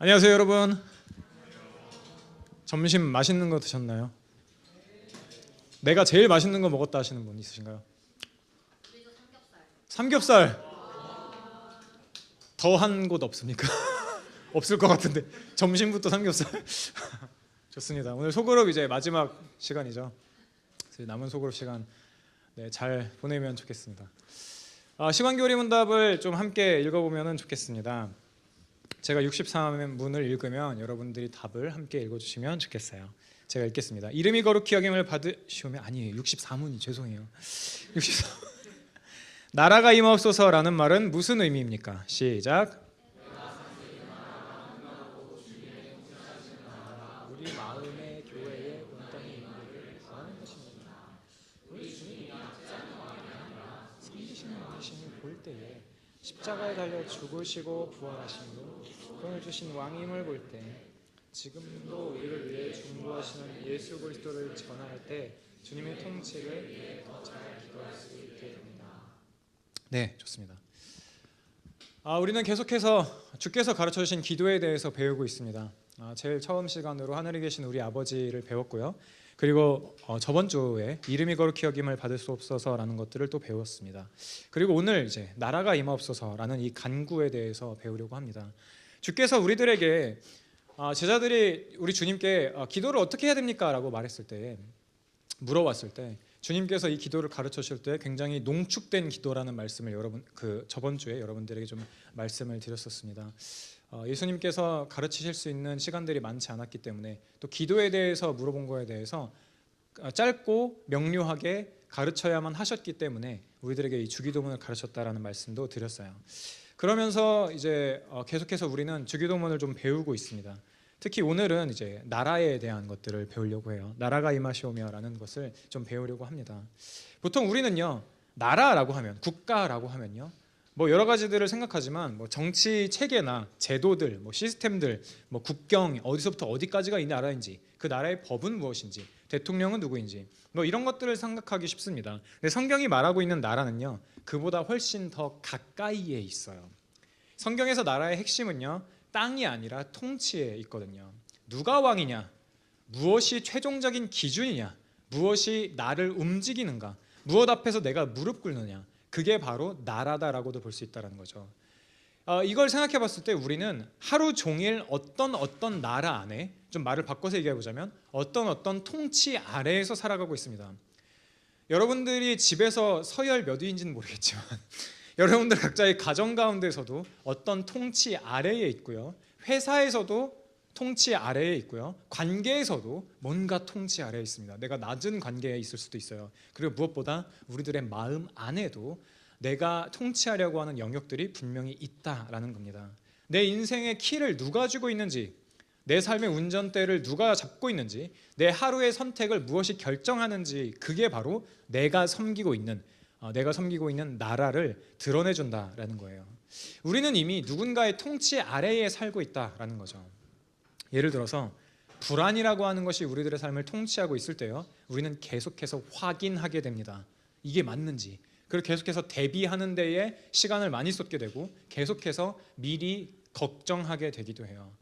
안녕하세요 여러분. 점심 맛있는 거 드셨나요? 내가 제일 맛있는 거 먹었다 하시는 분 있으신가요? 삼겹살. 더 한 곳 없습니까? 없을 것 같은데 점심부터 삼겹살. 좋습니다. 오늘 소그룹 이제 마지막 시간이죠. 남은 소그룹 시간 잘 보내면 좋겠습니다. 시간교리 문답을 좀 함께 읽어보면 좋겠습니다. 제가 63문을 읽으면 여러분들이 답을 함께 읽어주시면 좋겠어요. 제가 읽겠습니다. 이름이 거룩히 여김을 받으시오며, 아니에요, 64문이 죄송해요. 64. 나라가 임하옵소서라는 말은 무슨 의미입니까? 시작. 우리 마음의 교회의 온전히 임무를 구하는 것입니다. 우리 주님이 십자가의 왕이 아니라 섬기시는 왕이심을 볼 때에 십자가에 달려 죽으시고 부활하신 후 구원을 주신 왕임을 볼 때, 지금도 우리를 위해 중보하시는 예수 그리스도를 전할 때 주님의 통치를 위해 더 잘 기도할 수 있게 됩니다. 네, 좋습니다. 우리는 계속해서 주께서 가르쳐 주신 기도에 대해서 배우고 있습니다. 제일 처음 시간으로 하늘에 계신 우리 아버지를 배웠고요. 그리고 저번 주에 이름이 거룩히 여김을 받을 수 없어서라는 것들을 또 배웠습니다. 그리고 오늘 이제 나라가 임하옵소서라는 이 간구에 대해서 배우려고 합니다. 주께서 우리들에게 제자들이 우리 주님께 기도를 어떻게 해야 됩니까? 라고 말했을 때, 물어봤을 때 주님께서 이 기도를 가르쳐 주실 때 굉장히 농축된 기도라는 말씀을 저번 주에 여러분들에게 좀 말씀을 드렸었습니다. 예수님께서 가르치실 수 있는 시간들이 많지 않았기 때문에, 또 기도에 대해서 물어본 거에 대해서 짧고 명료하게 가르쳐야만 하셨기 때문에 우리들에게 이 주기도문을 가르쳤다라는 말씀도 드렸어요. 그러면서 이제 계속해서 우리는 주기도문을 좀 배우고 있습니다. 특히 오늘은 이제 나라에 대한 것들을 배우려고 해요. 나라가 임하시오며라는 것을 좀 배우려고 합니다. 보통 우리는요, 나라라고 하면, 국가라고 하면요, 뭐 여러 가지들을 생각하지만 뭐 정치 체계나 제도들, 뭐 시스템들, 뭐 국경, 어디서부터 어디까지가 이 나라인지, 그 나라의 법은 무엇인지, 대통령은 누구인지, 뭐 이런 것들을 생각하기 쉽습니다. 근데 성경이 말하고 있는 나라는요, 그보다 훨씬 더 가까이에 있어요. 성경에서 나라의 핵심은요, 땅이 아니라 통치에 있거든요. 누가 왕이냐, 무엇이 최종적인 기준이냐, 무엇이 나를 움직이는가, 무엇 앞에서 내가 무릎 꿇느냐, 그게 바로 나라다라고도 볼 수 있다는 거죠. 이걸 생각해 봤을 때 우리는 하루 종일 어떤 나라 안에, 좀 말을 바꿔서 얘기해 보자면 어떤 통치 아래에서 살아가고 있습니다. 여러분들이 집에서 서열 몇 위인지는 모르겠지만 여러분들 각자의 가정 가운데서도 어떤 통치 아래에 있고요, 회사에서도 통치 아래에 있고요, 관계에서도 뭔가 통치 아래에 있습니다. 내가 낮은 관계에 있을 수도 있어요. 그리고 무엇보다 우리들의 마음 안에도 내가 통치하려고 하는 영역들이 분명히 있다라는 겁니다. 내 인생의 키를 누가 쥐고 있는지, 내 삶의 운전대를 누가 잡고 있는지, 내 하루의 선택을 무엇이 결정하는지, 그게 바로 내가 섬기고 있는 나라를 드러내준다라는 거예요. 우리는 이미 누군가의 통치 아래에 살고 있다라는 거죠. 예를 들어서 불안이라고 하는 것이 우리들의 삶을 통치하고 있을 때요, 우리는 계속해서 확인하게 됩니다. 이게 맞는지. 그리고 계속해서 대비하는 데에 시간을 많이 쏟게 되고 계속해서 미리 걱정하게 되기도 해요.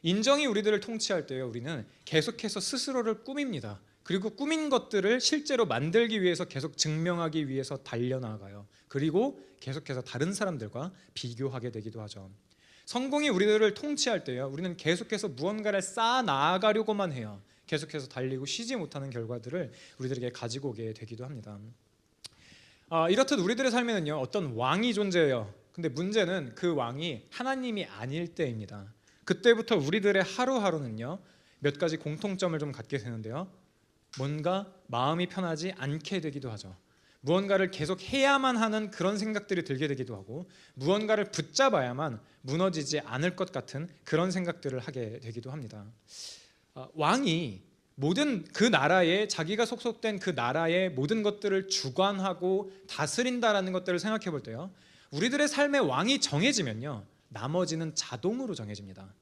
인정이 우리들을 통치할 때요, 우리는 계속해서 스스로를 꾸밉니다. 그리고 꾸민 것들을 실제로 만들기 위해서 계속 증명하기 위해서 달려나가요. 그리고 계속해서 다른 사람들과 비교하게 되기도 하죠. 성공이 우리들을 통치할 때요, 우리는 계속해서 무언가를 쌓아 나가려고만 해요. 계속해서 달리고 쉬지 못하는 결과들을 우리들에게 가지고 오게 되기도 합니다. 이렇듯 우리들의 삶에는요, 어떤 왕이 존재해요. 근데 문제는 그 왕이 하나님이 아닐 때입니다. 그때부터 우리들의 하루하루는요, 몇 가지 공통점을 좀 갖게 되는데요, 뭔가 마음이 편하지 않게 되기도 하죠. 무언가를 계속 해야만 하는 그런 생각들이 들게 되기도 하고, 무언가를 붙잡아야만 무너지지 않을 것 같은 그런 생각들을 하게 되기도 합니다. 왕이 모든 그 나라에, 자기가 속속된 그 나라의 모든 것들을 주관하고 다스린다라는 것들을 생각해 볼 때요, 우리들의 삶의 왕이 정해지면요, 나머지는 자동으로 정해집니다.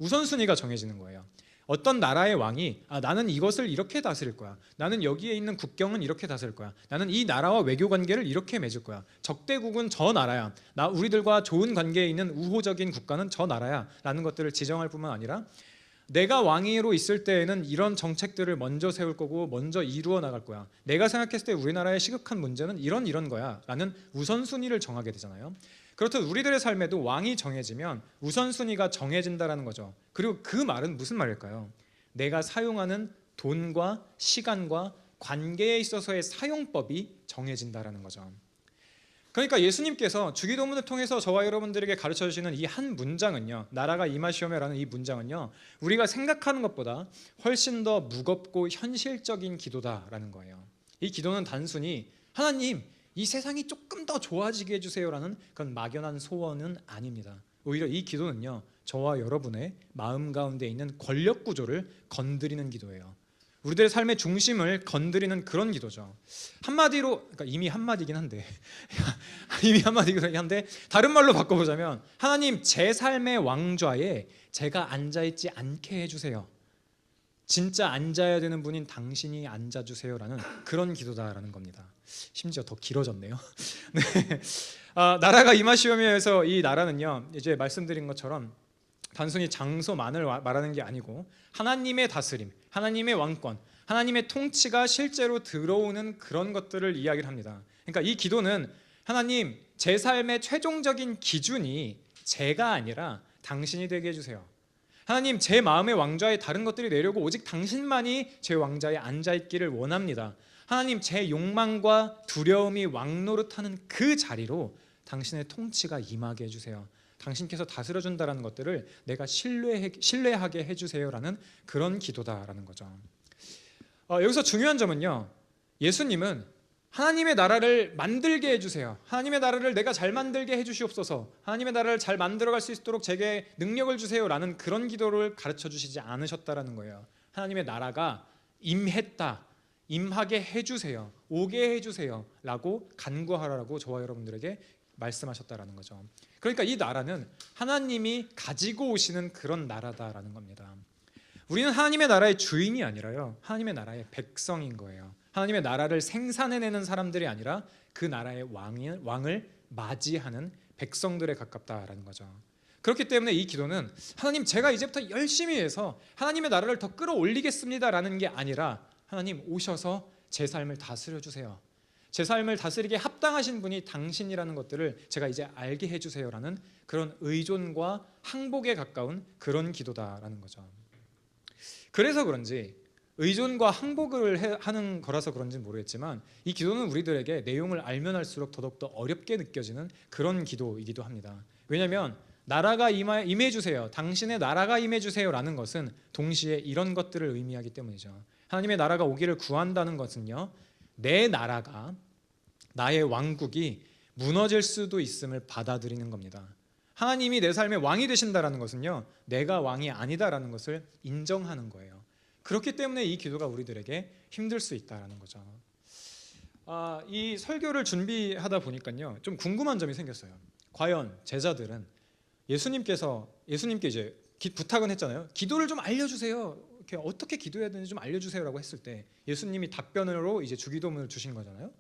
우선순위가 정해지는 거예요. 어떤 나라의 왕이 나는 이것을 이렇게 다스릴 거야. 나는 여기에 있는 국경은 이렇게 다스릴 거야. 나는 이 나라와 외교 관계를 이렇게 맺을 거야. 적대국은 저 나라야. 우리들과 좋은 관계에 있는 우호적인 국가는 저 나라야. 라는 것들을 지정할 뿐만 아니라 내가 왕위로 있을 때에는 이런 정책들을 먼저 세울 거고 먼저 이루어 나갈 거야. 내가 생각했을 때 우리나라의 시급한 문제는 이런 거야. 라는 우선순위를 정하게 되잖아요. 그렇듯 우리들의 삶에도 왕이 정해지면 우선순위가 정해진다는 거죠. 그리고 그 말은 무슨 말일까요? 내가 사용하는 돈과 시간과 관계에 있어서의 사용법이 정해진다는 거죠. 그러니까 예수님께서 주기도문을 통해서 저와 여러분들에게 가르쳐 주시는 이 한 문장은요, 나라가 임하시오며라는 이 문장은요, 우리가 생각하는 것보다 훨씬 더 무겁고 현실적인 기도다라는 거예요. 이 기도는 단순히 하나님 이 세상이 조금 더 좋아지게 해주세요라는 그런 막연한 소원은 아닙니다. 오히려 이 기도는요, 저와 여러분의 마음 가운데 있는 권력 구조를 건드리는 기도예요. 우리들의 삶의 중심을 건드리는 그런 기도죠. 한마디로, 그러니까 이미 한마디긴 한데 다른 말로 바꿔보자면 하나님 제 삶의 왕좌에 제가 앉아있지 않게 해주세요. 진짜 앉아야 되는 분인 당신이 앉아주세요라는 그런 기도다라는 겁니다. 심지어 더 길어졌네요. 네. 나라가 임하시오며에서 이 나라는요, 이제 말씀드린 것처럼 단순히 장소만을 말하는 게 아니고 하나님의 다스림, 하나님의 왕권, 하나님의 통치가 실제로 들어오는 그런 것들을 이야기를 합니다. 그러니까 이 기도는 하나님 제 삶의 최종적인 기준이 제가 아니라 당신이 되게 해주세요. 하나님 제 마음의 왕좌에 다른 것들이 내려오고 오직 당신만이 제 왕좌에 앉아있기를 원합니다. 하나님 제 욕망과 두려움이 왕노릇하는 그 자리로 당신의 통치가 임하게 해주세요. 당신께서 다스려준다는 것들을 내가 신뢰하게 해주세요라는 그런 기도다라는 거죠. 여기서 중요한 점은요, 예수님은 하나님의 나라를 만들게 해주세요. 하나님의 나라를 내가 잘 만들게 해주시옵소서. 하나님의 나라를 잘 만들어갈 수 있도록 제게 능력을 주세요라는 그런 기도를 가르쳐 주시지 않으셨다라는 거예요. 하나님의 나라가 임했다, 임하게 해주세요, 오게 해주세요 라고 간구하라고 저와 여러분들에게 말씀하셨다라는 거죠. 그러니까 이 나라는 하나님이 가지고 오시는 그런 나라다라는 겁니다. 우리는 하나님의 나라의 주인이 아니라요, 하나님의 나라의 백성인 거예요. 하나님의 나라를 생산해내는 사람들이 아니라 그 나라의 왕을 맞이하는 백성들에 가깝다라는 거죠. 그렇기 때문에 이 기도는 하나님 제가 이제부터 열심히 해서 하나님의 나라를 더 끌어올리겠습니다라는 게 아니라 하나님 오셔서 제 삶을 다스려 주세요. 제 삶을 다스리게 합당하신 분이 당신이라는 것들을 제가 이제 알게 해주세요라는 그런 의존과 항복에 가까운 그런 기도다라는 거죠. 그래서 그런지 의존과 항복을 하는 거라서 그런지는 모르겠지만 이 기도는 우리들에게 내용을 알면 알수록 더더욱더 어렵게 느껴지는 그런 기도이기도 합니다. 왜냐하면 나라가 임해주세요, 당신의 나라가 임해주세요라는 것은 동시에 이런 것들을 의미하기 때문이죠. 하나님의 나라가 오기를 구한다는 것은요, 내 나라가, 나의 왕국이 무너질 수도 있음을 받아들이는 겁니다. 하나님이 내 삶의 왕이 되신다는 것은요, 내가 왕이 아니다라는 것을 인정하는 거예요. 그렇기 때문에 이 기도가 우리들에게 힘들 수 있다는 거죠. 이 설교를 준비하다 보니까요, 좀 궁금한 점이 생겼어요. 과연 제자들은 예수님께 이제 부탁은 했잖아요. 기도를 좀 알려주세요. 어떻게 기도해야 되는지 좀 알려주세요라고 했을 때 예수님이 답변으로 이제 주기도문을 주신 거잖아요.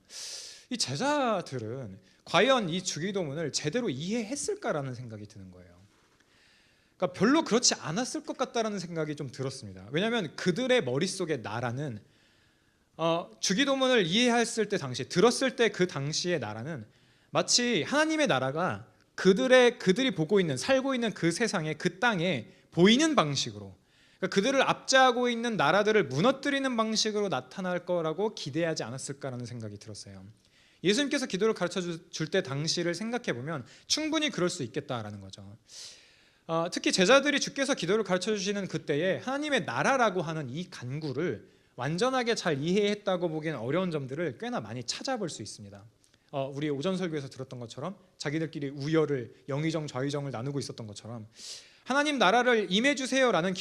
이 제자들은 과연 이 주기도문을 제대로 이해했을까라는 생각이 드는 거예요. 그러니까 별로 그렇지 않았을 것 같다라는 생각이 좀 들었습니다. 왜냐하면 그들의 머릿속에 나라는 주기도문을 이해했을 때 들었을 때 그 당시의 나라는 마치 하나님의 나라가 그들이 살고 있는 그 세상에, 그 땅에 보이는 방식으로, 그러니까 그들을 압제하고 있는 나라들을 무너뜨리는 방식으로 나타날 거라고 기대하지 않았을까라는 생각이 들었어요. 예수님께서 기도를 가르쳐 줄 때 당시를 생각해 보면 충분히 그럴 수 있겠다라는 거죠. 특히 제자들이 주께서 기도를 가르쳐 주시는 그때에 하나님의 나라라고 하는 이 간구를 완전하게 잘 이해했다고 보기엔 어려운 점들을 꽤나 많이 찾아볼 수 있습니다. 우리 오전 설교에서 들었던 것처럼 자기들끼리 우열을, 영의정 좌의정을 나누고 있었던 것처럼 하나님 나라를 임해주세요라는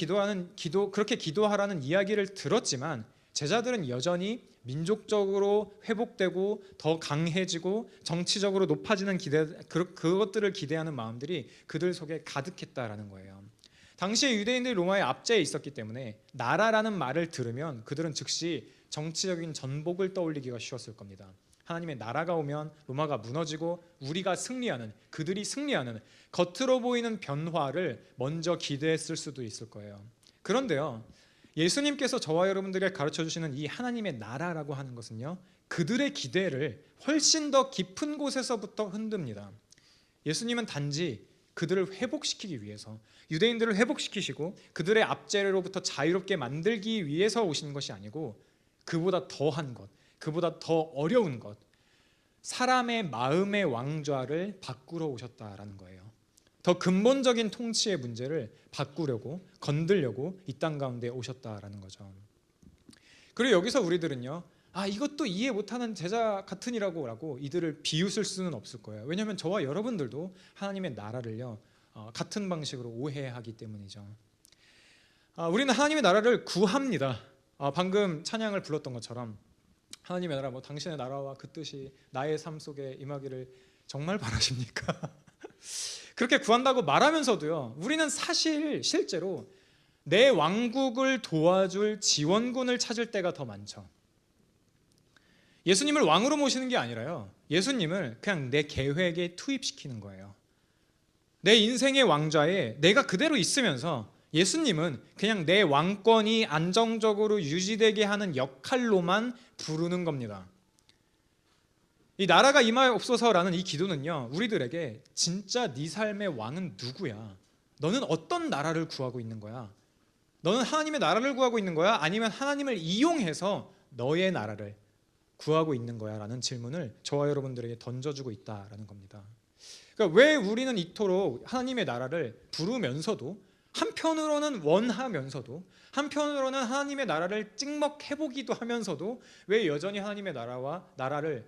그렇게 기도하라는 이야기를 들었지만 제자들은 여전히 민족적으로 회복되고 더 강해지고 정치적으로 높아지는 그것들을 기대하는 마음들이 그들 속에 가득했다라는 거예요. 당시에 유대인들이 로마의 압제에 있었기 때문에 나라라는 말을 들으면 그들은 즉시 정치적인 전복을 떠올리기가 쉬웠을 겁니다. 하나님의 나라가 오면 로마가 무너지고 우리가 승리하는, 그들이 승리하는 겉으로 보이는 변화를 먼저 기대했을 수도 있을 거예요. 그런데요, 예수님께서 저와 여러분들에게 가르쳐 주시는 이 하나님의 나라라고 하는 것은요, 그들의 기대를 훨씬 더 깊은 곳에서부터 흔듭니다. 예수님은 단지 그들을 회복시키기 위해서, 유대인들을 회복시키시고 그들의 압제로부터 자유롭게 만들기 위해서 오신 것이 아니고 그보다 더한 것, 그보다 더 어려운 것, 사람의 마음의 왕좌를 바꾸러 오셨다라는 거예요. 더 근본적인 통치의 문제를 바꾸려고, 건들려고 이 땅 가운데 오셨다라는 거죠. 그리고 여기서 우리들은요, 이것도 이해 못하는 제자 같으니라고 이들을 비웃을 수는 없을 거예요. 왜냐하면 저와 여러분들도 하나님의 나라를요, 같은 방식으로 오해하기 때문이죠. 우리는 하나님의 나라를 구합니다. 방금 찬양을 불렀던 것처럼 하나님의 나라, 당신의 나라와 그 뜻이 나의 삶 속에 임하기를 정말 바라십니까? 그렇게 구한다고 말하면서도요, 우리는 사실 실제로 내 왕국을 도와줄 지원군을 찾을 때가 더 많죠. 예수님을 왕으로 모시는 게 아니라요, 예수님을 그냥 내 계획에 투입시키는 거예요. 내 인생의 왕좌에 내가 그대로 있으면서 예수님은 그냥 내 왕권이 안정적으로 유지되게 하는 역할로만 부르는 겁니다. 이 나라가 임하옵소서라는 이 기도는요, 우리들에게 진짜 네 삶의 왕은 누구야? 너는 어떤 나라를 구하고 있는 거야? 너는 하나님의 나라를 구하고 있는 거야? 아니면 하나님을 이용해서 너의 나라를 구하고 있는 거야? 라는 질문을 저와 여러분들에게 던져주고 있다라는 겁니다. 그러니까 왜 우리는 이토록 하나님의 나라를 부르면서도, 한편으로는 원하면서도, 한편으로는 하나님의 나라를 찍먹해보기도 하면서도 왜 여전히 하나님의 나라를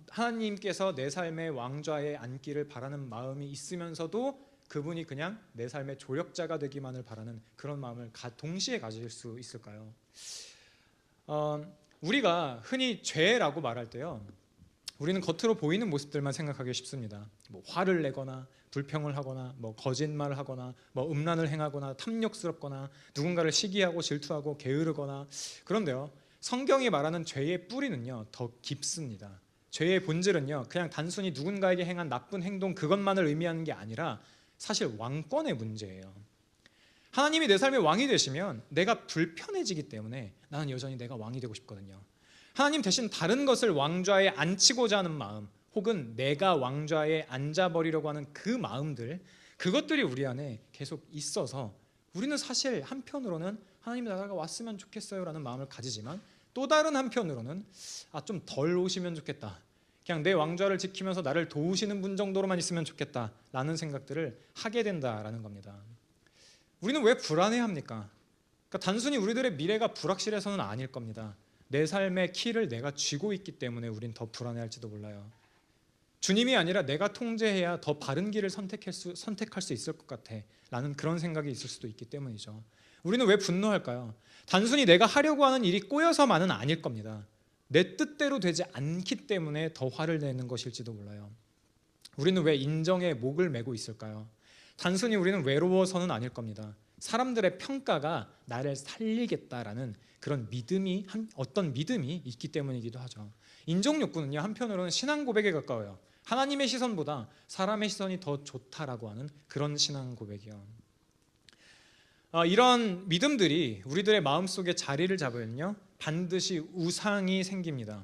하나님께서 내 삶의 왕좌에 앉기를 바라는 마음이 있으면서도 그분이 그냥 내 삶의 조력자가 되기만을 바라는 그런 마음을 동시에 가질 수 있을까요? 우리가 흔히 죄라고 말할 때요, 우리는 겉으로 보이는 모습들만 생각하기 쉽습니다. 화를 내거나 불평을 하거나 거짓말을 하거나 음란을 행하거나 탐욕스럽거나 누군가를 시기하고 질투하고 게으르거나. 그런데요, 성경이 말하는 죄의 뿌리는요 더 깊습니다. 죄의 본질은요 그냥 단순히 누군가에게 행한 나쁜 행동 그것만을 의미하는 게 아니라 사실 왕권의 문제예요. 하나님이 내 삶의 왕이 되시면 내가 불편해지기 때문에 나는 여전히 내가 왕이 되고 싶거든요. 하나님 대신 다른 것을 왕좌에 앉히고자 하는 마음, 혹은 내가 왕좌에 앉아버리려고 하는 그 마음들, 그것들이 우리 안에 계속 있어서 우리는 사실 한편으로는 하나님의 나라가 왔으면 좋겠어요 라는 마음을 가지지만, 또 다른 한편으로는 좀 덜 오시면 좋겠다, 그냥 내 왕좌를 지키면서 나를 도우시는 분 정도로만 있으면 좋겠다 라는 생각들을 하게 된다라는 겁니다. 우리는 왜 불안해합니까? 그러니까 단순히 우리들의 미래가 불확실해서는 아닐 겁니다. 내 삶의 키를 내가 쥐고 있기 때문에 우린 더 불안해할지도 몰라요. 주님이 아니라 내가 통제해야 더 바른 길을 선택할 수 있을 것 같아 라는 그런 생각이 있을 수도 있기 때문이죠. 우리는 왜 분노할까요? 단순히 내가 하려고 하는 일이 꼬여서만은 아닐 겁니다. 내 뜻대로 되지 않기 때문에 더 화를 내는 것일지도 몰라요. 우리는 왜 인정에 목을 매고 있을까요? 단순히 우리는 외로워서는 아닐 겁니다. 사람들의 평가가 나를 살리겠다라는 그런 믿음이, 어떤 믿음이 있기 때문이기도 하죠. 인정 욕구는요, 한편으로는 신앙 고백에 가까워요. 하나님의 시선보다 사람의 시선이 더 좋다라고 하는 그런 신앙 고백이요. 이런 믿음들이 우리들의 마음속에 자리를 잡으면요, 반드시 우상이 생깁니다.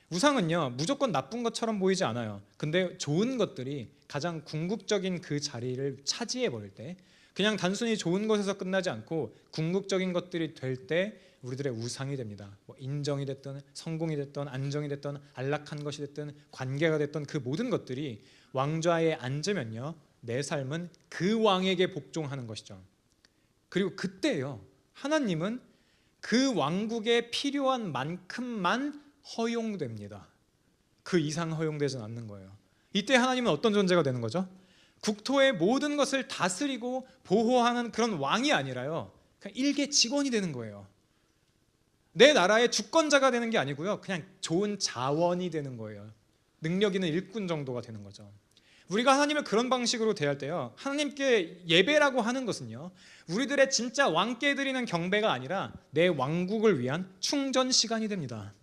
우상은요, 무조건 나쁜 것처럼 보이지 않아요. 근데 좋은 것들이 가장 궁극적인 그 자리를 차지해 버릴 때, 그냥 단순히 좋은 것에서 끝나지 않고 궁극적인 것들이 될 때 우리들의 우상이 됩니다. 인정이 됐든 성공이 됐든 안정이 됐든 안락한 것이 됐든 관계가 됐든 그 모든 것들이 왕좌에 앉으면요, 내 삶은 그 왕에게 복종하는 것이죠. 그리고 그때요, 하나님은 그 왕국에 필요한 만큼만 허용됩니다. 그 이상 허용되진 않는 거예요. 이때 하나님은 어떤 존재가 되는 거죠? 국토의 모든 것을 다스리고 보호하는 그런 왕이 아니라요, 그냥 일개 직원이 되는 거예요. 내 나라의 주권자가 되는 게 아니고요, 그냥 좋은 자원이 되는 거예요. 능력 있는 일꾼 정도가 되는 거죠. 우리가 하나님을 그런 방식으로 대할 때요, 하나님께 예배라고 하는 것은요, 우리들의 진짜 왕께 드리는 경배가 아니라 내 왕국을 위한 충전 시간이 됩니다.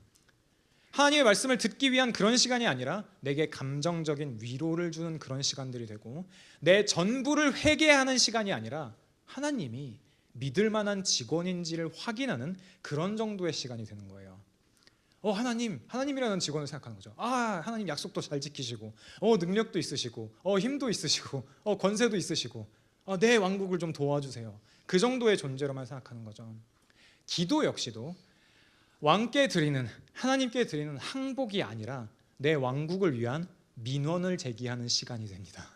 하나님의 말씀을 듣기 위한 그런 시간이 아니라 내게 감정적인 위로를 주는 그런 시간들이 되고, 내 전부를 회개하는 시간이 아니라 하나님이 믿을 만한 직원인지를 확인하는 그런 정도의 시간이 되는 거예요. 하나님이라는 직원을 생각하는 거죠. 하나님 약속도 잘 지키시고, 능력도 있으시고, 힘도 있으시고, 권세도 있으시고, 내 왕국을 좀 도와주세요. 그 정도의 존재로만 생각하는 거죠. 기도 역시도 왕께 드리는, 하나님께 드리는 항복이 아니라 내 왕국을 위한 민원을 제기하는 시간이 됩니다.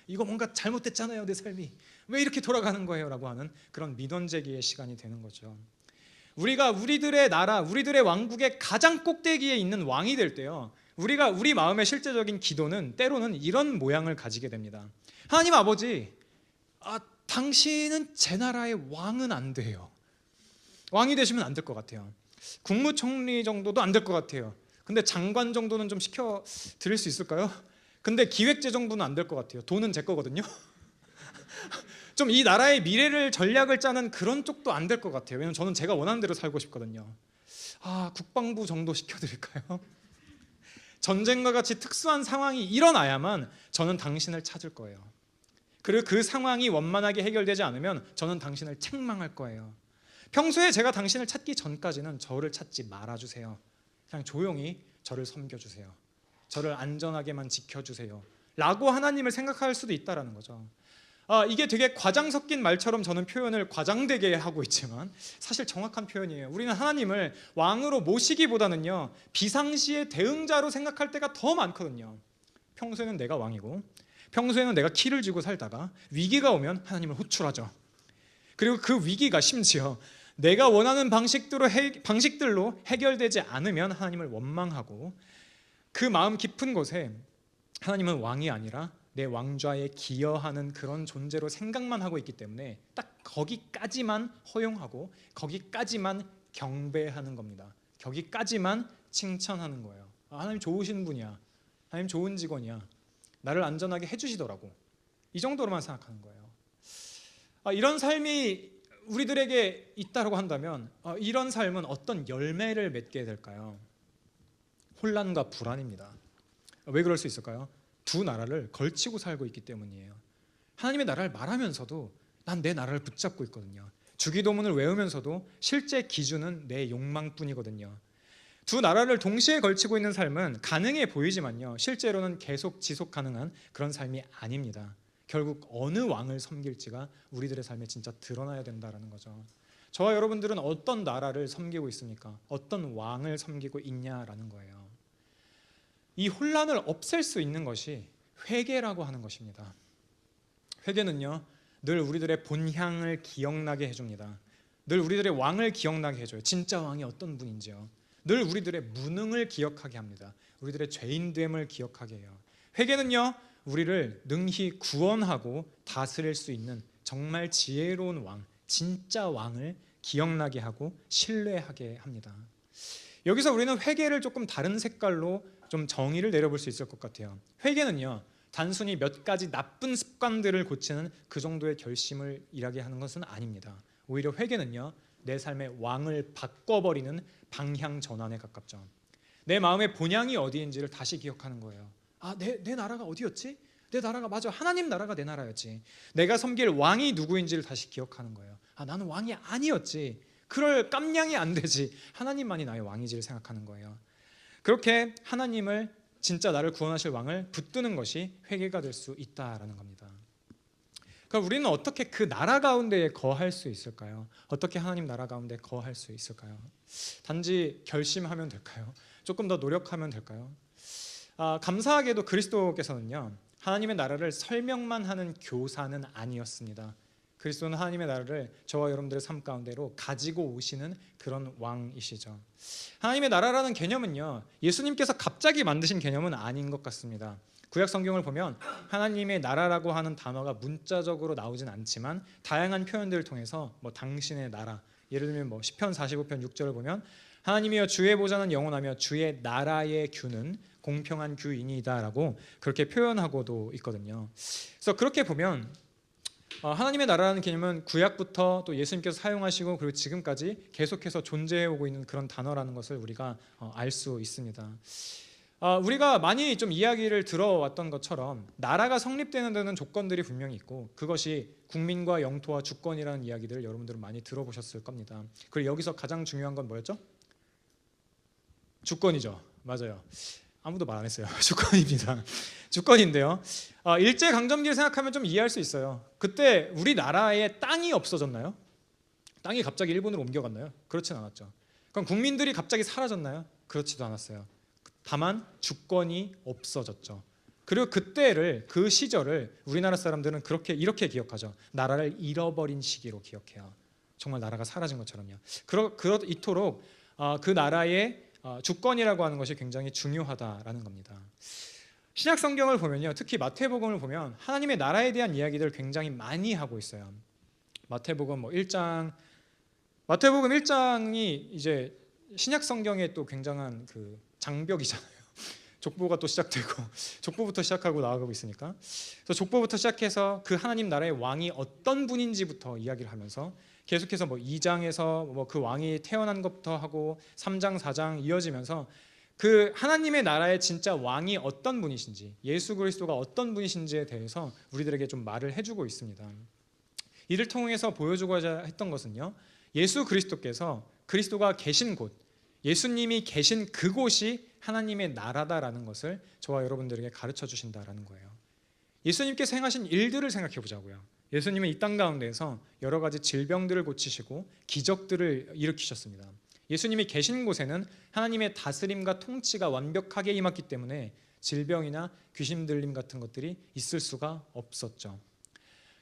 이거 뭔가 잘못됐잖아요, 내 삶이 왜 이렇게 돌아가는 거예요? 라고 하는 그런 민원 제기의 시간이 되는 거죠. 우리가 우리들의 나라, 우리들의 왕국의 가장 꼭대기에 있는 왕이 될 때요, 우리 마음의 실제적인 기도는 때로는 이런 모양을 가지게 됩니다. 하나님 아버지, 당신은 제 나라의 왕은 안 돼요. 왕이 되시면 안 될 것 같아요. 국무총리 정도도 안 될 것 같아요. 근데 장관 정도는 좀 시켜 드릴 수 있을까요? 근데 기획재정부는 안 될 것 같아요. 돈은 제 거거든요. 좀 이 나라의 미래를 전략을 짜는 그런 쪽도 안 될 것 같아요. 왜냐면 저는 제가 원하는 대로 살고 싶거든요. 국방부 정도 시켜드릴까요? 전쟁과 같이 특수한 상황이 일어나야만 저는 당신을 찾을 거예요. 그리고 그 상황이 원만하게 해결되지 않으면 저는 당신을 책망할 거예요. 평소에 제가 당신을 찾기 전까지는 저를 찾지 말아주세요. 그냥 조용히 저를 섬겨주세요. 저를 안전하게만 지켜주세요. 라고 하나님을 생각할 수도 있다는 거죠. 이게 되게 과장 섞인 말처럼 저는 표현을 과장되게 하고 있지만 사실 정확한 표현이에요. 우리는 하나님을 왕으로 모시기보다는요, 비상시의 대응자로 생각할 때가 더 많거든요. 평소에는 내가 왕이고, 평소에는 내가 키를 쥐고 살다가 위기가 오면 하나님을 호출하죠. 그리고 그 위기가 심지어 내가 원하는 방식들로 해결되지 않으면 하나님을 원망하고, 그 마음 깊은 곳에 하나님은 왕이 아니라 내 왕좌에 기여하는 그런 존재로 생각만 하고 있기 때문에 딱 거기까지만 허용하고 거기까지만 경배하는 겁니다. 거기까지만 칭찬하는 거예요. 하나님 좋으신 분이야, 하나님 좋은 직원이야, 나를 안전하게 해주시더라고, 이 정도로만 생각하는 거예요. 이런 삶이 우리들에게 있다고 한다면 이런 삶은 어떤 열매를 맺게 될까요? 혼란과 불안입니다. 왜 그럴 수 있을까요? 두 나라를 걸치고 살고 있기 때문이에요. 하나님의 나라를 말하면서도 난 내 나라를 붙잡고 있거든요. 주기도문을 외우면서도 실제 기준은 내 욕망뿐이거든요. 두 나라를 동시에 걸치고 있는 삶은 가능해 보이지만요, 실제로는 계속 지속 가능한 그런 삶이 아닙니다. 결국 어느 왕을 섬길지가 우리들의 삶에 진짜 드러나야 된다는 거죠. 저와 여러분들은 어떤 나라를 섬기고 있습니까? 어떤 왕을 섬기고 있냐라는 거예요. 이 혼란을 없앨 수 있는 것이 회개라고 하는 것입니다. 회개는요, 늘 우리들의 본향을 기억나게 해줍니다. 늘 우리들의 왕을 기억나게 해줘요. 진짜 왕이 어떤 분인지요. 늘 우리들의 무능을 기억하게 합니다. 우리들의 죄인됨을 기억하게 해요. 회개는요, 우리를 능히 구원하고 다스릴 수 있는 정말 지혜로운 왕, 진짜 왕을 기억나게 하고 신뢰하게 합니다. 여기서 우리는 회개를 조금 다른 색깔로 좀 정의를 내려볼 수 있을 것 같아요. 회개는요, 단순히 몇 가지 나쁜 습관들을 고치는 그 정도의 결심을 일하게 하는 것은 아닙니다. 오히려 회개는요, 내 삶의 왕을 바꿔버리는 방향 전환에 가깝죠. 내 마음의 본향이 어디인지를 다시 기억하는 거예요. 내 나라가 어디였지? 내 나라가 맞아, 하나님 나라가 내 나라였지. 내가 섬길 왕이 누구인지를 다시 기억하는 거예요. 나는 왕이 아니었지. 그럴 깜냥이 안 되지. 하나님만이 나의 왕이지를 생각하는 거예요. 그렇게 하나님을, 진짜 나를 구원하실 왕을 붙드는 것이 회개가 될 수 있다라는 겁니다. 그럼 우리는 어떻게 그 나라 가운데에 거할 수 있을까요? 어떻게 하나님 나라 가운데 거할 수 있을까요? 단지 결심하면 될까요? 조금 더 노력하면 될까요? 감사하게도 그리스도께서는요, 하나님의 나라를 설명만 하는 교사는 아니었습니다. 그리스도는 하나님의 나라를 저와 여러분들의 삶 가운데로 가지고 오시는 그런 왕이시죠. 하나님의 나라라는 개념은요, 예수님께서 갑자기 만드신 개념은 아닌 것 같습니다. 구약 성경을 보면 하나님의 나라라고 하는 단어가 문자적으로 나오진 않지만 다양한 표현들을 통해서 당신의 나라, 예를 들면 시편 45편 6절을 보면 하나님이여 주의 보좌는 영원하며 주의 나라의 규는 공평한 규인이다라고 그렇게 표현하고도 있거든요. 그래서 그렇게 보면 하나님의 나라라는 개념은 구약부터 또 예수님께서 사용하시고 그리고 지금까지 계속해서 존재해오고 있는 그런 단어라는 것을 우리가 알 수 있습니다. 우리가 많이 좀 이야기를 들어왔던 것처럼 나라가 성립되는 데는 조건들이 분명히 있고 그것이 국민과 영토와 주권이라는 이야기들을 여러분들은 많이 들어보셨을 겁니다. 그리고 여기서 가장 중요한 건 뭐였죠? 주권이죠. 맞아요. 아무도 말 안 했어요. 주권입니다. 주권인데요. 일제강점기를 생각하면 좀 이해할 수 있어요. 그때 우리나라에 땅이 없어졌나요? 땅이 갑자기 일본으로 옮겨갔나요? 그렇진 않았죠. 그럼 국민들이 갑자기 사라졌나요? 그렇지도 않았어요. 다만 주권이 없어졌죠. 그리고 그 시절을 우리나라 사람들은 이렇게 기억하죠. 나라를 잃어버린 시기로 기억해요. 정말 나라가 사라진 것처럼요. 이토록 그 나라의 주권이라고 하는 것이 굉장히 중요하다라는 겁니다. 신약 성경을 보면요, 특히 마태복음을 보면 하나님의 나라에 대한 이야기들을 굉장히 많이 하고 있어요. 마태복음 1장, 마태복음 1장이 이제 신약 성경의 또 굉장한 그 장벽이잖아요. 족보가 또 시작되고 족보부터 시작하고 나아가고 있으니까, 그래서 족보부터 시작해서 그 하나님 나라의 왕이 어떤 분인지부터 이야기를 하면서 계속해서 2장에서 그 왕이 태어난 것부터 하고 3장, 4장 이어지면서 그 하나님의 나라의 진짜 왕이 어떤 분이신지, 예수 그리스도가 어떤 분이신지에 대해서 우리들에게 좀 말을 해주고 있습니다. 이를 통해서 보여주고자 했던 것은요, 예수 그리스도가 계신 곳, 예수님이 계신 그곳이 하나님의 나라다라는 것을 저와 여러분들에게 가르쳐 주신다라는 거예요. 예수님께서 행하신 일들을 생각해 보자고요. 예수님은 이 땅 가운데에서 여러 가지 질병들을 고치시고 기적들을 일으키셨습니다. 예수님이 계신 곳에는 하나님의 다스림과 통치가 완벽하게 임했기 때문에 질병이나 귀신 들림 같은 것들이 있을 수가 없었죠.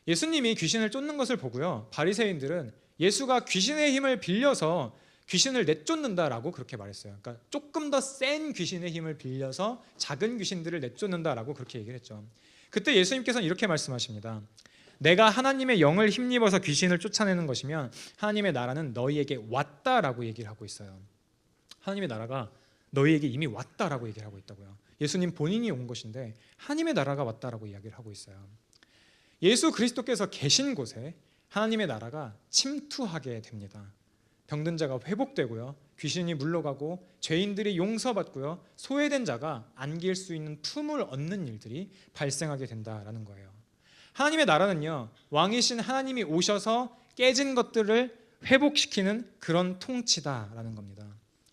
예수님이 귀신을 쫓는 것을 보고요, 바리새인들은 예수가 귀신의 힘을 빌려서 귀신을 내쫓는다라고 그렇게 말했어요. 그러니까 조금 더 센 귀신의 힘을 빌려서 작은 귀신들을 내쫓는다라고 그렇게 얘기를 했죠. 그때 예수님께서는 이렇게 말씀하십니다. 내가 하나님의 영을 힘입어서 귀신을 쫓아내는 것이면 하나님의 나라는 너희에게 왔다라고 얘기를 하고 있어요. 하나님의 나라가 너희에게 이미 왔다라고 얘기를 하고 있다고요. 예수님 본인이 온 것인데 하나님의 나라가 왔다라고 이야기를 하고 있어요. 예수 그리스도께서 계신 곳에 하나님의 나라가 침투하게 됩니다. 병든 자가 회복되고요, 귀신이 물러가고 죄인들이 용서받고요, 소외된 자가 안길 수 있는 품을 얻는 일들이 발생하게 된다라는 거예요. 하나님의 나라는요, 왕이신 하나님이 오셔서 깨진 것들을 회복시키는 그런 통치다라는 겁니다.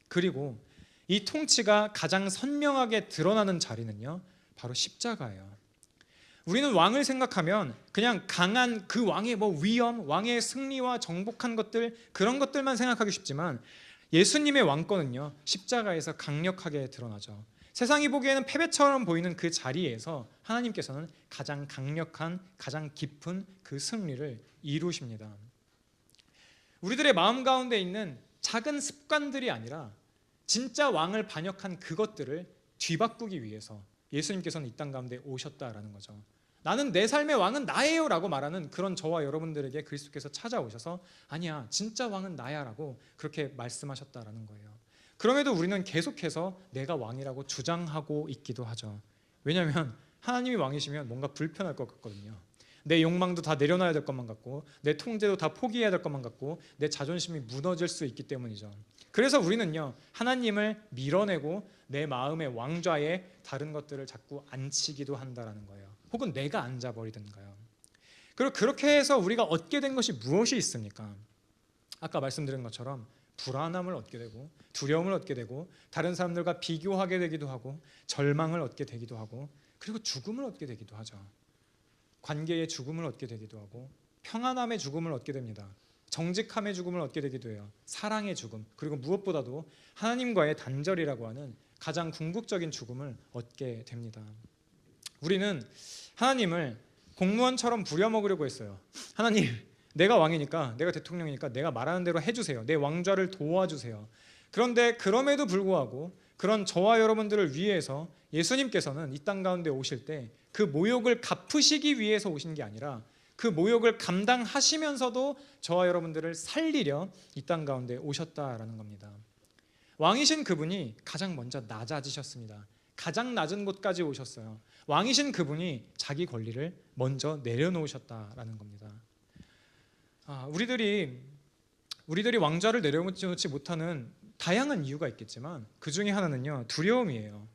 그리고 이 통치가 가장 선명하게 드러나는 자리는요, 바로 십자가예요. 우리는 왕을 생각하면 그냥 강한 그 왕의 위엄, 왕의 승리와 정복한 것들, 그런 것들만 생각하기 쉽지만 예수님의 왕권은요, 십자가에서 강력하게 드러나죠. 세상이 보기에는 패배처럼 보이는 그 자리에서 하나님께서는 가장 강력한, 가장 깊은 그 승리를 이루십니다. 우리들의 마음 가운데 있는 작은 습관들이 아니라 진짜 왕을 반역한 그것들을 뒤바꾸기 위해서 예수님께서는 이 땅 가운데 오셨다라는 거죠. 나는 내 삶의 왕은 나예요 라고 말하는 그런 저와 여러분들에게 그리스도께서 찾아오셔서 아니야, 진짜 왕은 나야 라고 그렇게 말씀하셨다라는 거예요. 그럼에도 우리는 계속해서 내가 왕이라고 주장하고 있기도 하죠. 왜냐하면 하나님이 왕이시면 뭔가 불편할 것 같거든요. 내 욕망도 다 내려놔야 될 것만 같고, 내 통제도 다 포기해야 될 것만 같고, 내 자존심이 무너질 수 있기 때문이죠. 그래서 우리는요, 하나님을 밀어내고 내 마음의 왕좌에 다른 것들을 자꾸 앉히기도 한다라는 거예요. 혹은 내가 앉아버리든가요. 그리고 그렇게 해서 우리가 얻게 된 것이 무엇이 있습니까? 아까 말씀드린 것처럼 불안함을 얻게 되고, 두려움을 얻게 되고, 다른 사람들과 비교하게 되기도 하고, 절망을 얻게 되기도 하고, 그리고 죽음을 얻게 되기도 하죠. 관계의 죽음을 얻게 되기도 하고, 평안함의 죽음을 얻게 됩니다. 정직함의 죽음을 얻게 되기도 해요. 사랑의 죽음, 그리고 무엇보다도 하나님과의 단절이라고 하는 가장 궁극적인 죽음을 얻게 됩니다. 우리는 하나님을 공무원처럼 부려먹으려고 했어요. 하나님, 내가 왕이니까, 내가 대통령이니까 내가 말하는 대로 해주세요. 내 왕좌를 도와주세요. 그런데 그럼에도 불구하고 그런 저와 여러분들을 위해서 예수님께서는 이 땅 가운데 오실 때 그 모욕을 갚으시기 위해서 오신 게 아니라 그 모욕을 감당하시면서도 저와 여러분들을 살리려 이 땅 가운데 오셨다라는 겁니다. 왕이신 그분이 가장 먼저 낮아지셨습니다. 가장 낮은 곳까지 오셨어요. 왕이신 그분이 자기 권리를 먼저 내려놓으셨다라는 겁니다. 우리들이 왕좌를 내려놓지 못하는 다양한 이유가 있겠지만 그 중에 하나는요, 두려움이에요.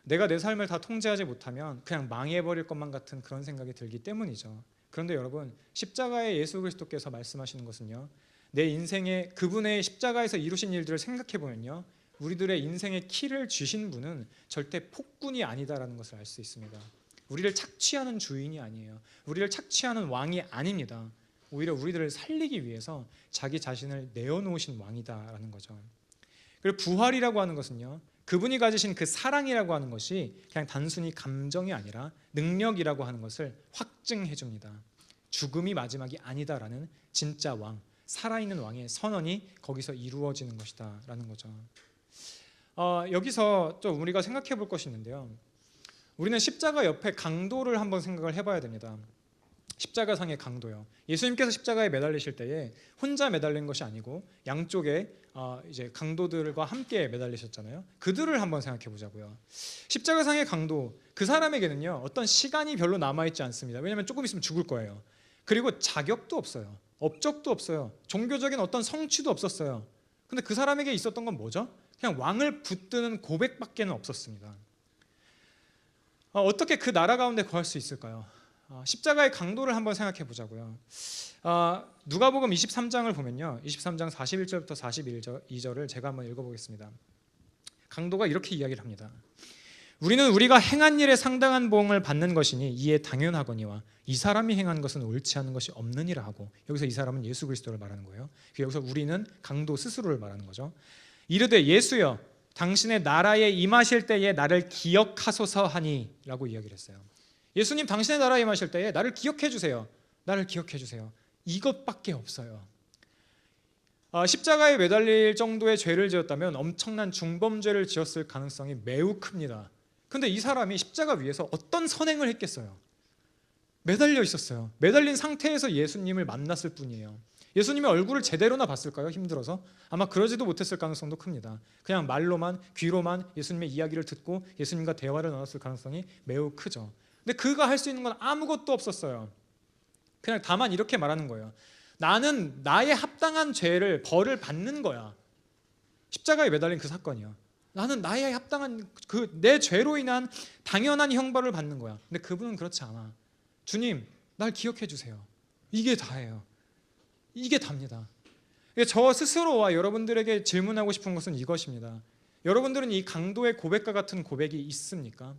내가 내 삶을 다 통제하지 못하면 그냥 망해버릴 것만 같은 그런 생각이 들기 때문이죠. 그런데 여러분, 십자가의 예수 그리스도께서 말씀하시는 것은요, 내 인생에 그분의 십자가에서 이루신 일들을 생각해 보면요, 우리들의 인생의 키를 쥐신 분은 절대 폭군이 아니다라는 것을 알 수 있습니다. 우리를 착취하는 주인이 아니에요. 우리를 착취하는 왕이 아닙니다. 오히려 우리들을 살리기 위해서 자기 자신을 내어놓으신 왕이다라는 거죠. 그리고 부활이라고 하는 것은요, 그분이 가지신 그 사랑이라고 하는 것이 그냥 단순히 감정이 아니라 능력이라고 하는 것을 확증해 줍니다. 죽음이 마지막이 아니다라는 진짜 왕, 살아있는 왕의 선언이 거기서 이루어지는 것이다 라는 거죠. 여기서 또 우리가 생각해 볼 것이 있는데요, 우리는 십자가 옆에 강도를 한번 생각을 해봐야 됩니다. 십자가상의 강도요. 예수님께서 십자가에 매달리실 때에 혼자 매달린 것이 아니고 양쪽에 이제 강도들과 함께 매달리셨잖아요. 그들을 한번 생각해 보자고요. 십자가상의 강도, 그 사람에게는요, 어떤 시간이 별로 남아있지 않습니다. 왜냐하면 조금 있으면 죽을 거예요. 그리고 자격도 없어요. 업적도 없어요. 종교적인 어떤 성취도 없었어요. 근데 그 사람에게 있었던 건 뭐죠? 그냥 왕을 붙드는 고백밖에는 없었습니다. 어떻게 그 나라 가운데 거할 수 있을까요? 십자가의 강도를 한번 생각해 보자고요. 누가복음 23장을 보면요, 23장 41절부터 42절을 제가 한번 읽어보겠습니다. 강도가 이렇게 이야기를 합니다. 우리는 우리가 행한 일에 상당한 보응을 받는 것이니 이에 당연하거니와 이 사람이 행한 것은 옳지 않은 것이 없느니라 하고, 여기서 이 사람은 예수 그리스도를 말하는 거예요. 여기서 우리는 강도 스스로를 말하는 거죠. 이르되 예수여 당신의 나라에 임하실 때에 나를 기억하소서 하니 라고 이야기를 했어요. 예수님, 당신의 나라에 임하실 때에 나를 기억해 주세요. 나를 기억해 주세요. 이것밖에 없어요. 십자가에 매달릴 정도의 죄를 지었다면 엄청난 중범죄를 지었을 가능성이 매우 큽니다. 근데 이 사람이 십자가 위에서 어떤 선행을 했겠어요? 매달려 있었어요. 매달린 상태에서 예수님을 만났을 뿐이에요. 예수님의 얼굴을 제대로나 봤을까요? 힘들어서? 아마 그러지도 못했을 가능성도 큽니다. 그냥 말로만, 귀로만 예수님의 이야기를 듣고 예수님과 대화를 나눴을 가능성이 매우 크죠. 근데 그가 할 수 있는 건 아무것도 없었어요. 그냥 다만 이렇게 말하는 거예요. 나는 나의 합당한 죄를, 벌을 받는 거야. 십자가에 매달린 그 사건이요. 나는 나의 합당한 내 죄로 인한 당연한 형벌을 받는 거야. 근데 그분은 그렇지 않아. 주님, 날 기억해 주세요. 이게 다예요. 이게 답니다. 저 스스로와 여러분들에게 질문하고 싶은 것은 이것입니다. 여러분들은 이 강도의 고백과 같은 고백이 있습니까?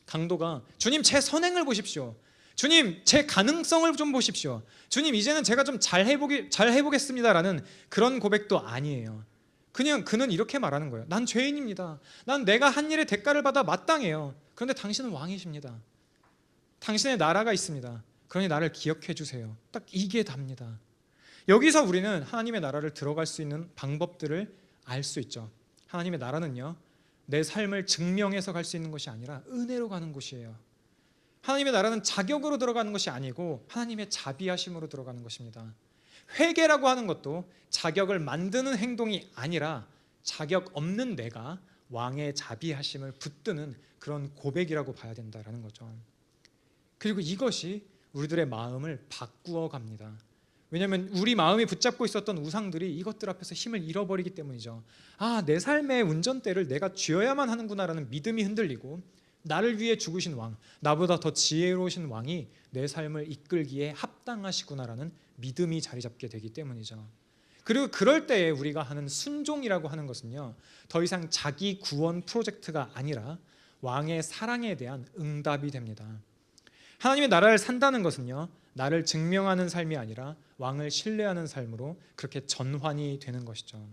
강도가 주님, 제 선행을 보십시오. 주님, 제 가능성을 좀 보십시오. 주님, 이제는 제가 좀 잘 해보겠습니다라는 그런 고백도 아니에요. 그냥 그는 이렇게 말하는 거예요. 난 죄인입니다. 난 내가 한 일의 대가를 받아 마땅해요. 그런데 당신은 왕이십니다. 당신의 나라가 있습니다. 그러니 나를 기억해 주세요. 딱 이게 답니다. 여기서 우리는 하나님의 나라를 들어갈 수 있는 방법들을 알 수 있죠. 하나님의 나라는요, 내 삶을 증명해서 갈 수 있는 것이 아니라 은혜로 가는 곳이에요. 하나님의 나라는 자격으로 들어가는 것이 아니고 하나님의 자비하심으로 들어가는 것입니다. 회개라고 하는 것도 자격을 만드는 행동이 아니라 자격 없는 내가 왕의 자비하심을 붙드는 그런 고백이라고 봐야 된다는 거죠. 그리고 이것이 우리들의 마음을 바꾸어 갑니다. 왜냐하면 우리 마음이 붙잡고 있었던 우상들이 이것들 앞에서 힘을 잃어버리기 때문이죠. 내 삶의 운전대를 내가 쥐어야만 하는구나라는 믿음이 흔들리고, 나를 위해 죽으신 왕, 나보다 더 지혜로우신 왕이 내 삶을 이끌기에 합당하시구나라는 믿음이 자리 잡게 되기 때문이죠. 그리고 그럴 때에 우리가 하는 순종이라고 하는 것은요, 더 이상 자기 구원 프로젝트가 아니라 왕의 사랑에 대한 응답이 됩니다. 하나님의 나라를 산다는 것은요, 나를 증명하는 삶이 아니라 왕을 신뢰하는 삶으로 그렇게 전환이 되는 것이죠.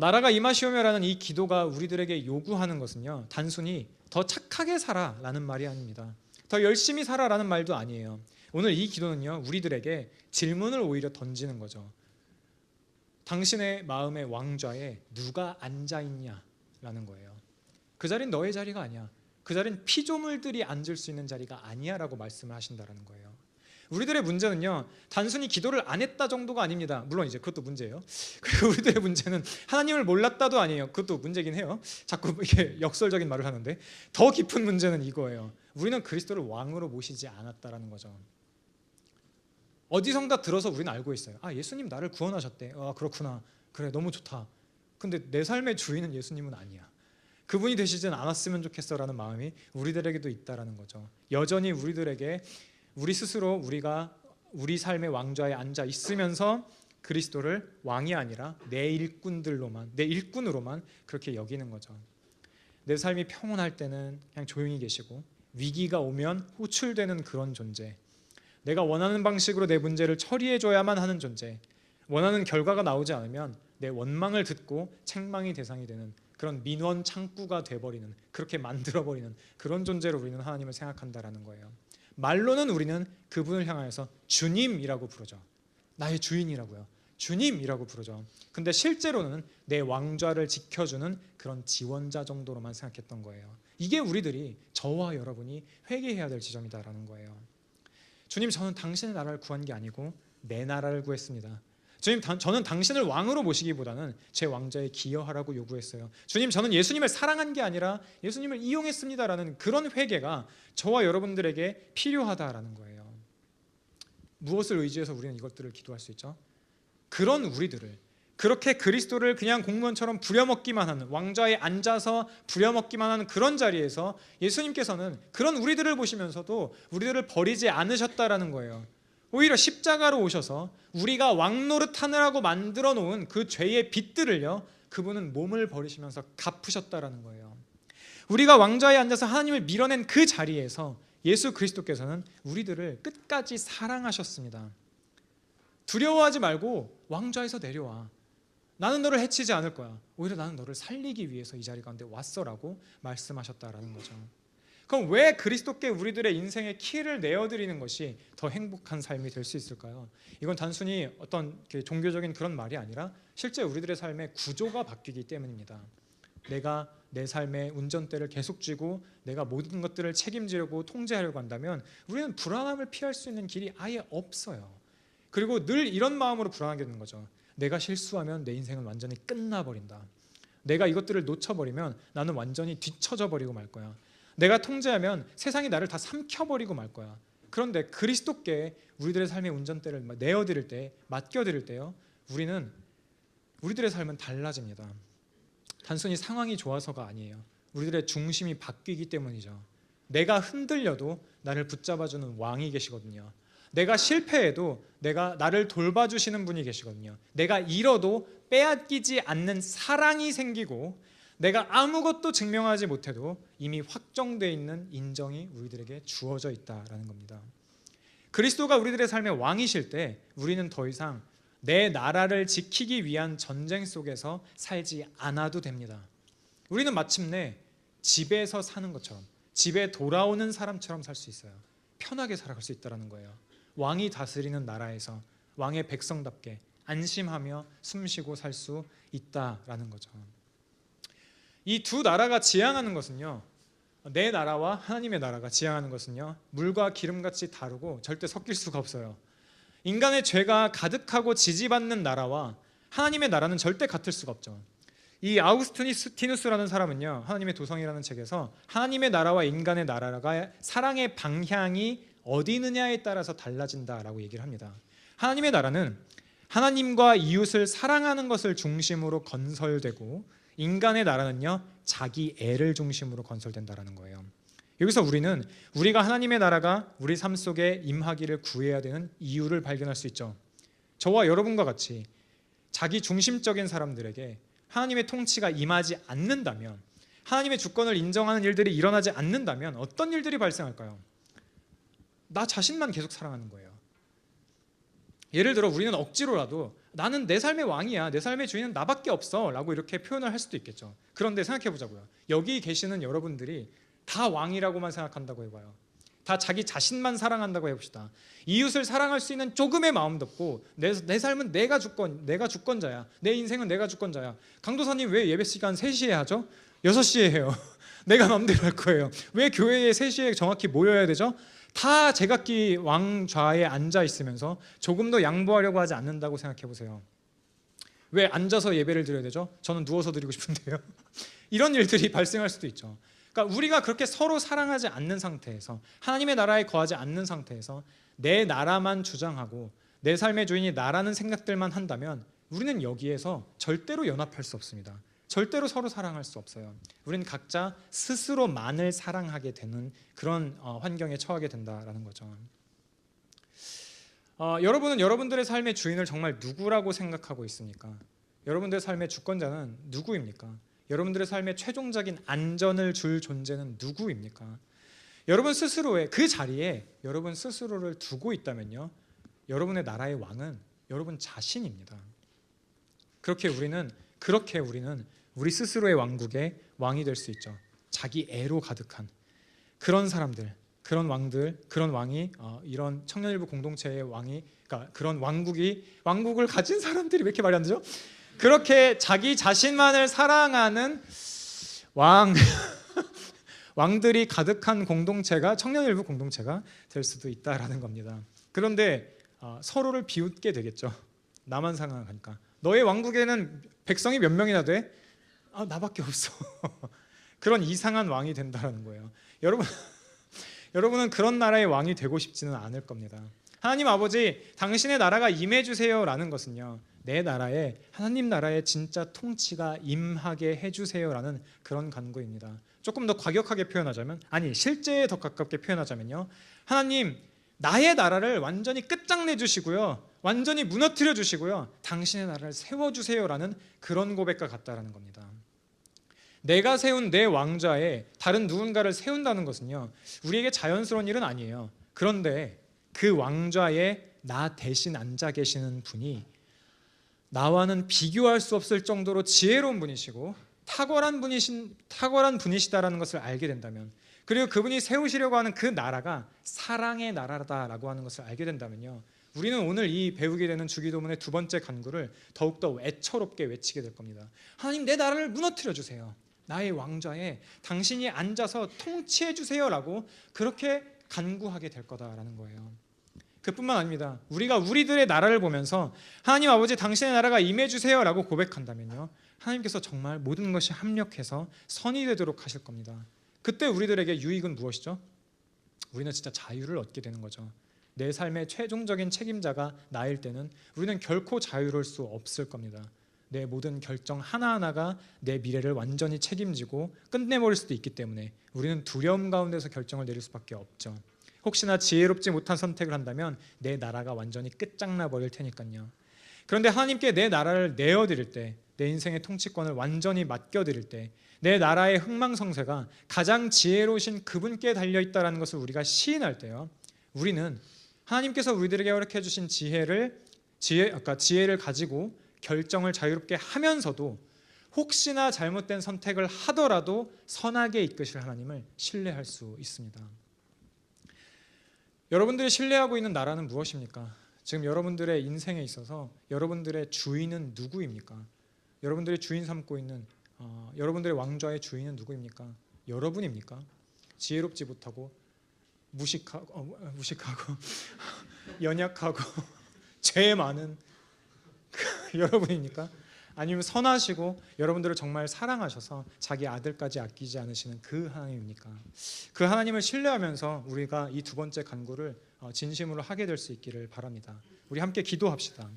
나라가 임하시오며라는 이 기도가 우리들에게 요구하는 것은요, 단순히 더 착하게 살아라는 말이 아닙니다. 더 열심히 살아라는 말도 아니에요. 오늘 이 기도는요, 우리들에게 질문을 오히려 던지는 거죠. 당신의 마음의 왕좌에 누가 앉아있냐라는 거예요. 그 자리는 너의 자리가 아니야. 그 자리는 피조물들이 앉을 수 있는 자리가 아니야 라고 말씀을 하신다는 거예요. 우리들의 문제는요, 단순히 기도를 안 했다 정도가 아닙니다. 물론 이제 그것도 문제예요. 그리고 우리들의 문제는 하나님을 몰랐다도 아니에요. 그것도 문제긴 해요. 자꾸 이게 역설적인 말을 하는데, 더 깊은 문제는 이거예요. 우리는 그리스도를 왕으로 모시지 않았다라는 거죠. 어디선가 들어서 우리는 알고 있어요. 아, 예수님 나를 구원하셨대. 아, 그렇구나. 그래, 너무 좋다. 근데 내 삶의 주인은 예수님은 아니야. 그분이 되시진 않았으면 좋겠어라는 마음이 우리들에게도 있다라는 거죠. 여전히 우리들에게 우리 스스로 우리가 우리 삶의 왕좌에 앉아 있으면서 그리스도를 왕이 아니라 내 일꾼으로만 그렇게 여기는 거죠. 내 삶이 평온할 때는 그냥 조용히 계시고, 위기가 오면 호출되는 그런 존재, 내가 원하는 방식으로 내 문제를 처리해줘야만 하는 존재, 원하는 결과가 나오지 않으면 내 원망을 듣고 책망이 대상이 되는 그런 민원 창구가 돼버리는, 그렇게 만들어버리는 그런 존재로 우리는 하나님을 생각한다라는 거예요. 말로는 우리는 그분을 향하여서 주님이라고 부르죠. 나의 주인이라고요. 주님이라고 부르죠. 근데 실제로는 내 왕좌를 지켜주는 그런 지원자 정도로만 생각했던 거예요. 이게 우리들이, 저와 여러분이 회개해야 될 지점이다라는 거예요. 주님, 저는 당신의 나라를 구한 게 아니고 내 나라를 구했습니다. 주님, 저는 당신을 왕으로 모시기보다는 제 왕좌에 기여하라고 요구했어요. 주님, 저는 예수님을 사랑한 게 아니라 예수님을 이용했습니다라는 그런 회개가 저와 여러분들에게 필요하다라는 거예요. 무엇을 의지해서 우리는 이것들을 기도할 수 있죠? 그런 우리들을, 그렇게 그리스도를 그냥 공무원처럼 부려먹기만 하는, 왕좌에 앉아서 부려먹기만 하는 그런 자리에서 예수님께서는 그런 우리들을 보시면서도 우리들을 버리지 않으셨다라는 거예요. 오히려 십자가로 오셔서 우리가 왕 노릇하느라고 만들어 놓은 그 죄의 빚들을요, 그분은 몸을 버리시면서 갚으셨다라는 거예요. 우리가 왕좌에 앉아서 하나님을 밀어낸 그 자리에서 예수 그리스도께서는 우리들을 끝까지 사랑하셨습니다. 두려워하지 말고 왕좌에서 내려와. 나는 너를 해치지 않을 거야. 오히려 나는 너를 살리기 위해서 이 자리 가운데 왔어라고 말씀하셨다라는 거죠. 그럼 왜 그리스도께 우리들의 인생의 키를 내어드리는 것이 더 행복한 삶이 될 수 있을까요? 이건 단순히 어떤 종교적인 그런 말이 아니라 실제 우리들의 삶의 구조가 바뀌기 때문입니다. 내가 내 삶의 운전대를 계속 쥐고 내가 모든 것들을 책임지려고 통제하려고 한다면 우리는 불안함을 피할 수 있는 길이 아예 없어요. 그리고 늘 이런 마음으로 불안하게 되는 거죠. 내가 실수하면 내 인생은 완전히 끝나버린다. 내가 이것들을 놓쳐버리면 나는 완전히 뒤처져 버리고 말 거야. 내가 통제하면 세상이 나를 다 삼켜버리고 말 거야. 그런데 그리스도께 우리들의 삶의 운전대를 내어드릴 때, 맡겨드릴 때요, 우리들의 삶은 달라집니다. 단순히 상황이 좋아서가 아니에요. 우리들의 중심이 바뀌기 때문이죠. 내가 흔들려도 나를 붙잡아주는 왕이 계시거든요. 내가 실패해도 나를 돌봐주시는 분이 계시거든요. 내가 잃어도 빼앗기지 않는 사랑이 생기고, 내가 아무것도 증명하지 못해도 이미 확정되어 있는 인정이 우리들에게 주어져 있다라는 겁니다. 그리스도가 우리들의 삶의 왕이실 때 우리는 더 이상 내 나라를 지키기 위한 전쟁 속에서 살지 않아도 됩니다. 우리는 마침내 집에서 사는 것처럼, 집에 돌아오는 사람처럼 살 수 있어요. 편하게 살아갈 수 있다는 거예요. 왕이 다스리는 나라에서 왕의 백성답게 안심하며 숨쉬고 살 수 있다라는 거죠. 이 두 나라가 지향하는 것은요, 내 나라와 하나님의 나라가 지향하는 것은요, 물과 기름같이 다르고 절대 섞일 수가 없어요. 인간의 죄가 가득하고 지지받는 나라와 하나님의 나라는 절대 같을 수가 없죠. 이 아우구스티누스라는 사람은요, 하나님의 도성이라는 책에서 하나님의 나라와 인간의 나라가 사랑의 방향이 어디 있느냐에 따라서 달라진다라고 얘기를 합니다. 하나님의 나라는 하나님과 이웃을 사랑하는 것을 중심으로 건설되고, 인간의 나라는요, 자기 애를 중심으로 건설된다라는 거예요. 여기서 우리가 하나님의 나라가 우리 삶 속에 임하기를 구해야 되는 이유를 발견할 수 있죠. 저와 여러분과 같이 자기 중심적인 사람들에게 하나님의 통치가 임하지 않는다면, 하나님의 주권을 인정하는 일들이 일어나지 않는다면 어떤 일들이 발생할까요? 나 자신만 계속 사랑하는 거예요. 예를 들어 우리는 억지로라도 나는 내 삶의 왕이야, 내 삶의 주인은 나밖에 없어 라고 이렇게 표현을 할 수도 있겠죠. 그런데 생각해 보자고요. 여기 계시는 여러분들이 다 왕이라고만 생각한다고 해봐요. 다 자기 자신만 사랑한다고 해봅시다. 이웃을 사랑할 수 있는 조금의 마음도 없고, 내 삶은 내가 주권자야, 내 인생은 내가 주권자야. 강도사님 왜 예배 시간 3시에 하죠? 6시에 해요. 내가 마음대로 할 거예요. 왜 교회에 3시에 정확히 모여야 되죠? 다 제각기 왕좌에 앉아 있으면서 조금 더 양보하려고 하지 않는다고 생각해 보세요. 왜 앉아서 예배를 드려야 되죠? 저는 누워서 드리고 싶은데요. 이런 일들이 발생할 수도 있죠. 그러니까 우리가 그렇게 서로 사랑하지 않는 상태에서, 하나님의 나라에 거하지 않는 상태에서 내 나라만 주장하고 내 삶의 주인이 나라는 생각들만 한다면 우리는 여기에서 절대로 연합할 수 없습니다. 절대로 서로 사랑할 수 없어요. 우리는 각자 스스로만을 사랑하게 되는 그런 환경에 처하게 된다라는 거죠. 여러분은 여러분들의 삶의 주인을 정말 누구라고 생각하고 있습니까? 여러분들의 삶의 주권자는 누구입니까? 여러분들의 삶의 최종적인 안전을 줄 존재는 누구입니까? 여러분 스스로의 그 자리에 여러분 스스로를 두고 있다면요, 여러분의 나라의 왕은 여러분 자신입니다. 그렇게 우리는 우리 스스로의 왕국의 왕이 될 수 있죠. 자기 애로 가득한 그런 사람들, 그런 왕들, 그런 왕이 이런 청년일부 공동체의 왕이, 그러니까 그런 왕국을 가진 사람들이 왜 이렇게 말이 안 되죠? 그렇게 자기 자신만을 사랑하는 왕들이 가득한 공동체가 청년일부 공동체가 될 수도 있다라는 겁니다. 그런데 서로를 비웃게 되겠죠. 나만 사랑하니까. 너의 왕국에는 백성이 몇 명이나 돼? 나밖에 없어. 그런 이상한 왕이 된다라는 거예요. 여러분은 그런 나라의 왕이 되고 싶지는 않을 겁니다. 하나님 아버지, 당신의 나라가 임해주세요라는 것은요, 내 나라에, 하나님 나라의 진짜 통치가 임하게 해주세요라는 그런 간구입니다. 조금 더 과격하게 표현하자면, 실제에 더 가깝게 표현하자면요, 하나님, 나의 나라를 완전히 끝장내 주시고요, 완전히 무너뜨려 주시고요, 당신의 나라를 세워주세요라는 그런 고백과 같다라는 겁니다. 내가 세운 내 왕좌에 다른 누군가를 세운다는 것은요, 우리에게 자연스러운 일은 아니에요. 그런데 그 왕좌에 나 대신 앉아 계시는 분이 나와는 비교할 수 없을 정도로 지혜로운 분이시고 탁월한 분이시다라는 것을 알게 된다면, 그리고 그분이 세우시려고 하는 그 나라가 사랑의 나라다라고 하는 것을 알게 된다면요, 우리는 오늘 이 배우게 되는 주기도문의 두 번째 간구를 더욱더 애처롭게 외치게 될 겁니다. 하나님, 내 나라를 무너뜨려 주세요. 나의 왕좌에 당신이 앉아서 통치해 주세요라고 그렇게 간구하게 될 거다라는 거예요. 그뿐만 아닙니다. 우리가 우리들의 나라를 보면서 하나님 아버지, 당신의 나라가 임해 주세요라고 고백한다면요, 하나님께서 정말 모든 것이 합력해서 선이 되도록 하실 겁니다. 그때 우리들에게 유익은 무엇이죠? 우리는 진짜 자유를 얻게 되는 거죠. 내 삶의 최종적인 책임자가 나일 때는 우리는 결코 자유로울 수 없을 겁니다. 내 모든 결정 하나하나가 내 미래를 완전히 책임지고 끝내버릴 수도 있기 때문에 우리는 두려움 가운데서 결정을 내릴 수밖에 없죠. 혹시나 지혜롭지 못한 선택을 한다면 내 나라가 완전히 끝장나버릴 테니까요. 그런데 하나님께 내 나라를 내어드릴 때, 내 인생의 통치권을 완전히 맡겨드릴 때, 내 나라의 흥망성쇠가 가장 지혜로우신 그분께 달려있다는 것을 우리가 시인할 때요, 우리는 하나님께서 우리들에게 허락해 주신 지혜를 가지고 결정을 자유롭게 하면서도 혹시나 잘못된 선택을 하더라도 선하게 이끄실 하나님을 신뢰할 수 있습니다. 여러분들이 신뢰하고 있는 나라는 무엇입니까? 지금 여러분들의 인생에 있어서 여러분들의 주인은 누구입니까? 여러분들이 주인 삼고 있는 여러분들의 왕좌의 주인은 누구입니까? 여러분입니까? 지혜롭지 못하고 무식하고 연약하고 죄 많은 여러분입니까? 아니면 선하시고 여러분들을 정말 사랑하셔서 자기 아들까지 아끼지 않으시는 그 하나님입니까? 그 하나님을 신뢰하면서 우리가 이 두 번째 간구를 진심으로 하게 될 수 있기를 바랍니다. 우리 함께 기도합시다.